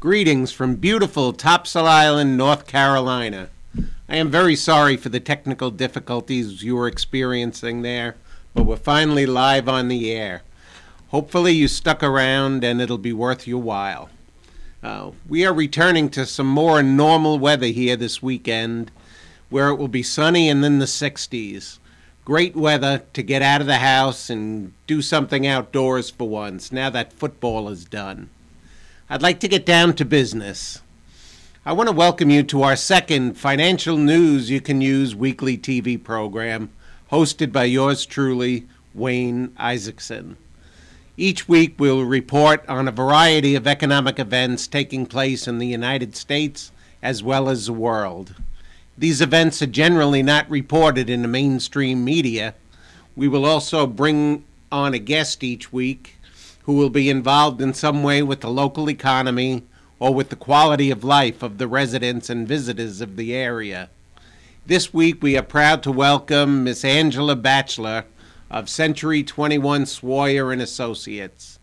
Greetings from beautiful Topsail Island, North Carolina. I am very sorry for the technical difficulties you were experiencing there, but we're finally live on the air. Hopefully you stuck around and it'll be worth your while. We are returning to some more normal weather here this weekend, where it will be sunny and in the 60s. Great weather to get out of the house and do something outdoors for once, now that football is done. I'd like to get down to business. I want to welcome you to our second Financial News You Can Use weekly TV program, hosted by yours truly, Wayne Isaksen. Each week we'll report on a variety of economic events taking place in the United States as well as the world. These events are generally not reported in the mainstream media. We will also bring on a guest each week who will be involved in some way with the local economy or with the quality of life of the residents and visitors of the area. This week we are proud to welcome Miss Angela Batchelor of Century 21 Sweyer and Associates.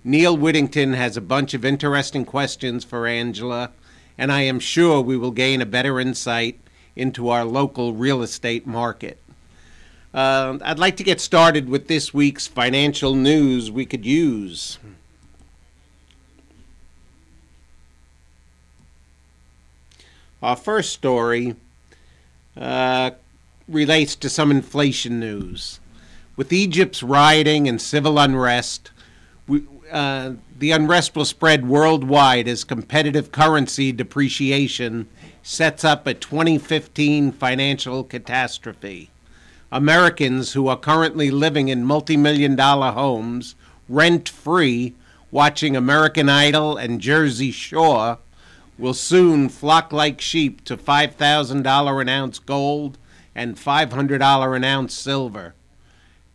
Neal Whittington has a bunch of interesting questions for Angela, and I am sure we will gain a better insight into our local real estate market. I'd like to get started with this week's financial news we could use. Our first story relates to some inflation news. With Egypt's rioting and civil unrest, the unrest will spread worldwide as competitive currency depreciation sets up a 2015 financial catastrophe. Americans who are currently living in multi-million-dollar homes, rent-free, watching American Idol and Jersey Shore, will soon flock like sheep to $5,000 an ounce gold and $500 an ounce silver.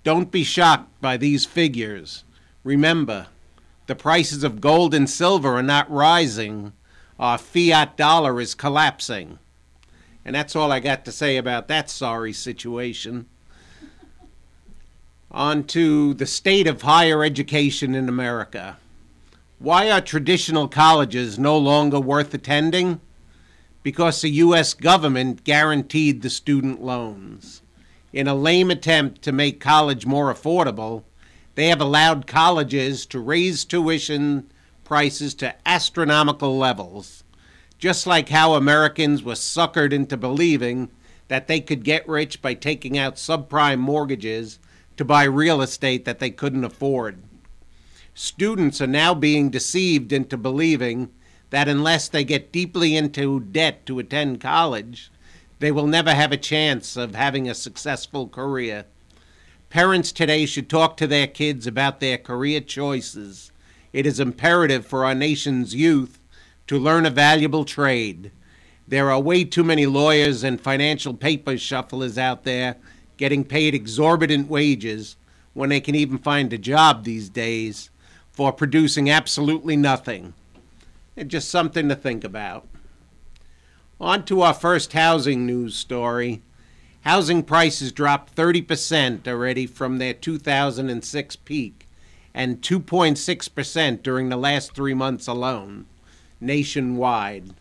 Don't be shocked by these figures. Remember, the prices of gold and silver are not rising. Our fiat dollar is collapsing. And that's all I got to say about that sorry situation. On to the state of higher education in America. Why are traditional colleges no longer worth attending? Because the U.S. government guaranteed the student loans. In a lame attempt to make college more affordable, they have allowed colleges to raise tuition prices to astronomical levels, just like how Americans were suckered into believing that they could get rich by taking out subprime mortgages to buy real estate that they couldn't afford. Students are now being deceived into believing that unless they get deeply into debt to attend college, they will never have a chance of having a successful career. Parents today should talk to their kids about their career choices. It is imperative for our nation's youth to learn a valuable trade. There are way too many lawyers and financial paper shufflers out there getting paid exorbitant wages when they can even find a job these days for producing absolutely nothing. And just something to think about. On to our first housing news story. Housing prices dropped 30% already from their 2006 peak and 2.6% during the last 3 months alone, nationwide,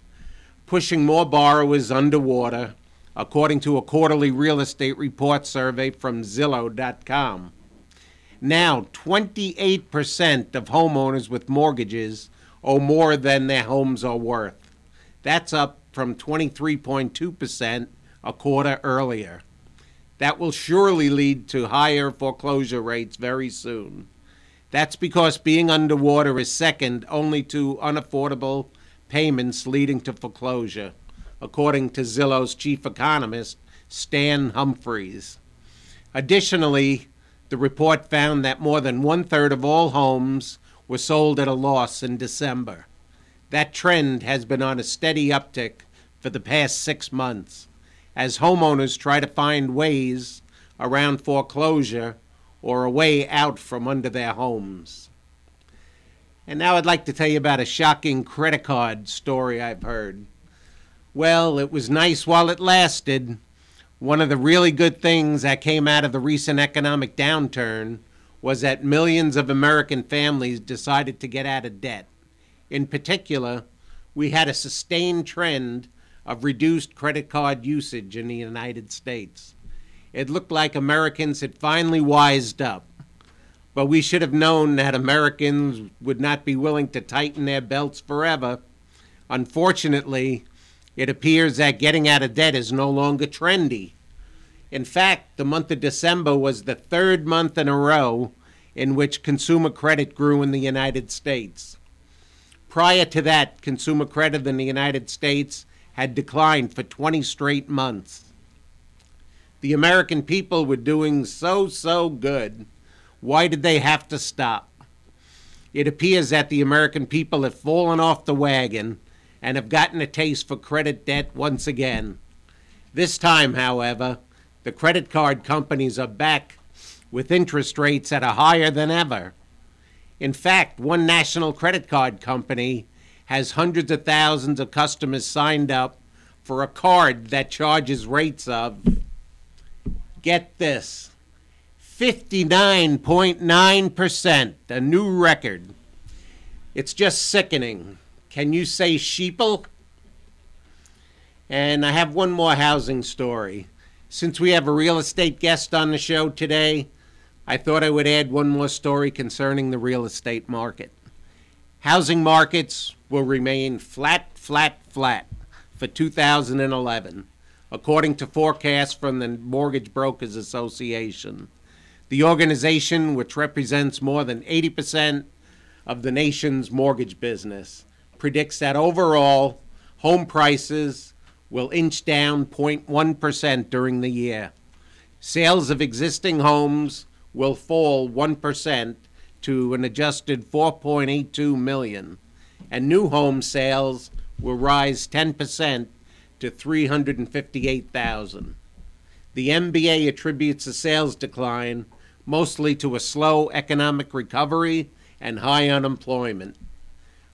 pushing more borrowers underwater, according to a quarterly real estate report survey from Zillow.com. Now, 28% of homeowners with mortgages owe more than their homes are worth. That's up from 23.2% a quarter earlier. That will surely lead to higher foreclosure rates very soon. That's because being underwater is second only to unaffordable payments leading to foreclosure, according to Zillow's chief economist, Stan Humphreys. Additionally, the report found that more than 1/3 of all homes were sold at a loss in December. That trend has been on a steady uptick for the past 6 months, as homeowners try to find ways around foreclosure or a way out from under their homes. And now I'd like to tell you about a shocking credit card story I've heard. Well, it was nice while it lasted. One of the really good things that came out of the recent economic downturn was that millions of American families decided to get out of debt. In particular, we had a sustained trend of reduced credit card usage in the United States. It looked like Americans had finally wised up, but we should have known that Americans would not be willing to tighten their belts forever. Unfortunately, it appears that getting out of debt is no longer trendy. In fact, the month of December was the third month in a row in which consumer credit grew in the United States. Prior to that, consumer credit in the United States had declined for 20 straight months. The American people were doing so good. Why did they have to stop? It appears that the American people have fallen off the wagon and have gotten a taste for credit debt once again. This time, however, the credit card companies are back with interest rates that are higher than ever. In fact, one national credit card company has hundreds of thousands of customers signed up for a card that charges rates of, get this, 59.9%, a new record. It's just sickening. Can you say sheeple? And I have one more housing story. Since we have a real estate guest on the show today, I thought I would add one more story concerning the real estate market. Housing markets will remain flat for 2011, according to forecasts from the Mortgage Brokers Association. The organization, which represents more than 80% of the nation's mortgage business, predicts that overall home prices will inch down 0.1% during the year. Sales of existing homes will fall 1% to an adjusted 4.82 million, and new home sales will rise 10% to 358,000. The MBA attributes the sales decline mostly to a slow economic recovery and high unemployment.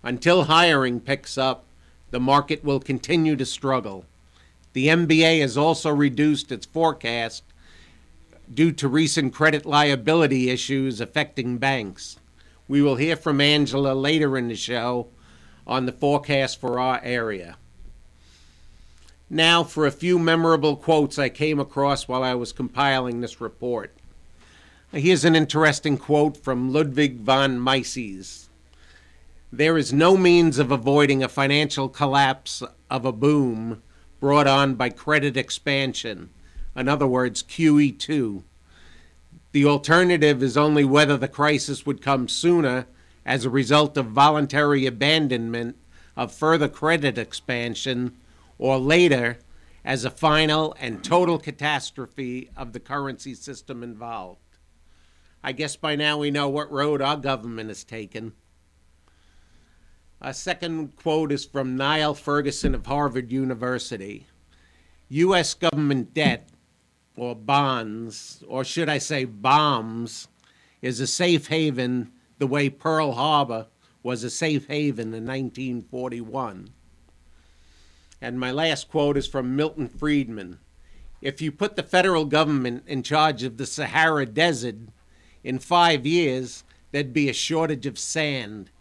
Until hiring picks up, the market will continue to struggle. The MBA has also reduced its forecast due to recent credit liability issues affecting banks. We will hear from Angela later in the show on the forecast for our area. Now for a few memorable quotes I came across while I was compiling this report. Here's an interesting quote from Ludwig von Mises. There is no means of avoiding a financial collapse of a boom brought on by credit expansion. In other words, QE2. The alternative is only whether the crisis would come sooner as a result of voluntary abandonment of further credit expansion, or later as a final and total catastrophe of the currency system involved. I guess by now we know what road our government has taken. A second quote is from Niall Ferguson of Harvard University. U.S. government debt, or bonds, or should I say bombs, is a safe haven the way Pearl Harbor was a safe haven in 1941. And my last quote is from Milton Friedman. If you put the federal government in charge of the Sahara Desert, in 5 years, there'd be a shortage of sand.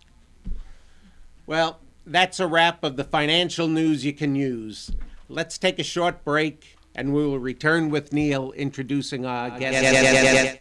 Well, that's a wrap of the financial news you can use. Let's take a short break, and we will return with Neal introducing our guest.